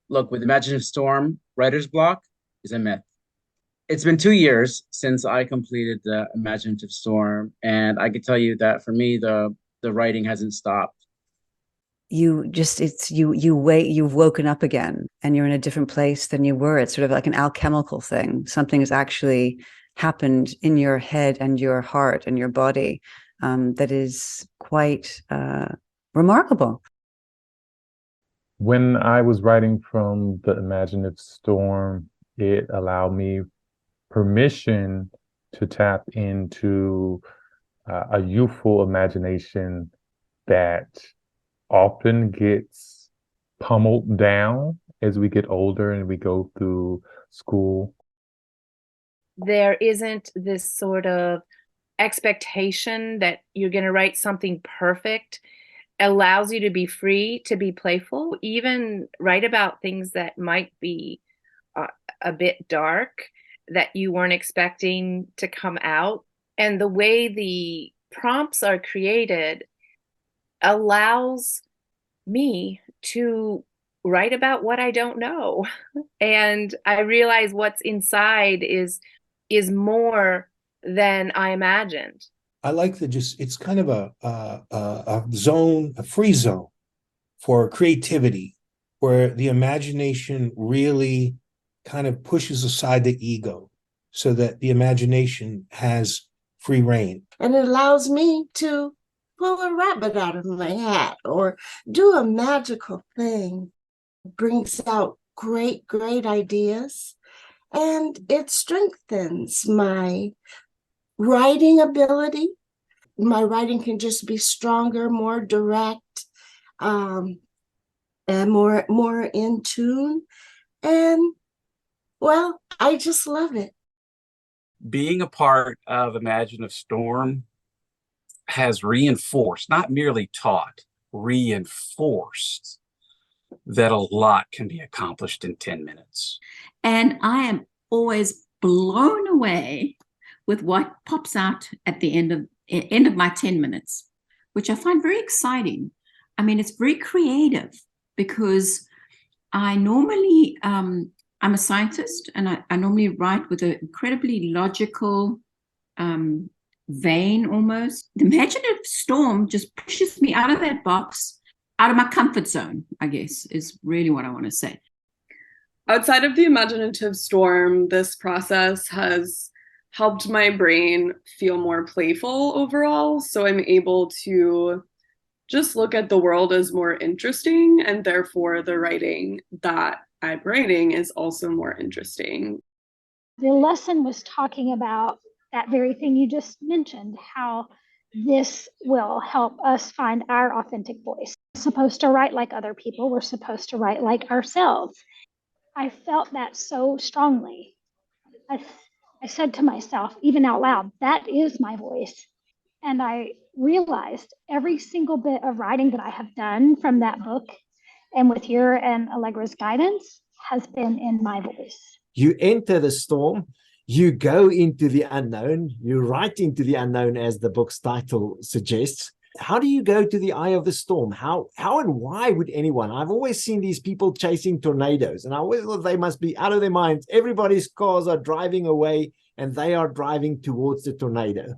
Look, with Imaginative Storm, writer's block is a myth. It's been 2 years since I completed the Imaginative Storm, and I can tell you that for me, the writing hasn't stopped. You've woken up again and you're in a different place than you were. It's sort of like an alchemical thing. Something has actually happened in your head and your heart and your body, that is quite remarkable. When I was writing from the Imaginative Storm, it allowed me permission to tap into a youthful imagination that often gets pummeled down as we get older and we go through school. There isn't this sort of expectation that you're going to write something perfect. Allows you to be free, to be playful, even write about things that might be a bit dark that you weren't expecting to come out. And the way the prompts are created allows me to write about what I don't know. And I realize what's inside is more than I imagined. I like it's kind of a zone, a free zone for creativity, where the imagination really kind of pushes aside the ego so that the imagination has free reign. And it allows me to pull a rabbit out of my hat or do a magical thing. It brings out great ideas, and it strengthens my writing ability. My writing can just be stronger, more direct, and more in tune. And well, I just love it. Being a part of Imaginative Storm has reinforced, not merely taught, reinforced that a lot can be accomplished in 10 minutes. And I am always blown away with what pops out at the end of my 10 minutes, which I find very exciting. I mean, it's very creative because I normally, I'm a scientist, and I normally write with an incredibly logical vein almost. The Imaginative Storm just pushes me out of that box, out of my comfort zone, I guess, is really what I want to say. Outside of the Imaginative Storm, this process has helped my brain feel more playful overall. So I'm able to just look at the world as more interesting, and therefore the writing that I'm writing is also more interesting. The lesson was talking about that very thing you just mentioned, how this will help us find our authentic voice. We're supposed to write like other people. We're supposed to write like ourselves. I felt that so strongly. I said to myself, even out loud, that is my voice. And I realized every single bit of writing that I have done from that book, and with your and Allegra's guidance, has been in my voice. You enter the storm, you go into the unknown, you write into the unknown, as the book's title suggests. How do you go to the eye of the storm? How and why would anyone? I've always seen these people chasing tornadoes, and I always thought they must be out of their minds. Everybody's cars are driving away, and they are driving towards the tornado.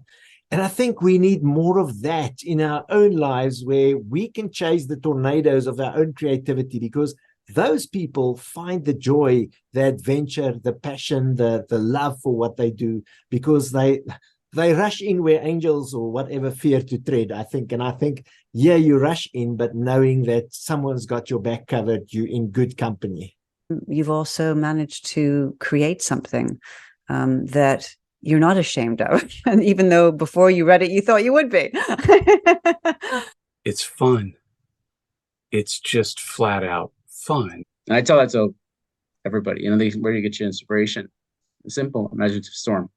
And I think we need more of that in our own lives, where we can chase the tornadoes of our own creativity, because those people find the joy, the adventure, the passion, the love for what they do, because they rush in where angels or whatever fear to tread, I think. And I think, yeah, you rush in, but knowing that someone's got your back covered, you're in good company. You've also managed to create something that you're not ashamed of. And even though before you read it, you thought you would be. It's fun. It's just flat out fun. And I tell that to everybody, where do you get your inspiration? Simple, Imaginative Storm.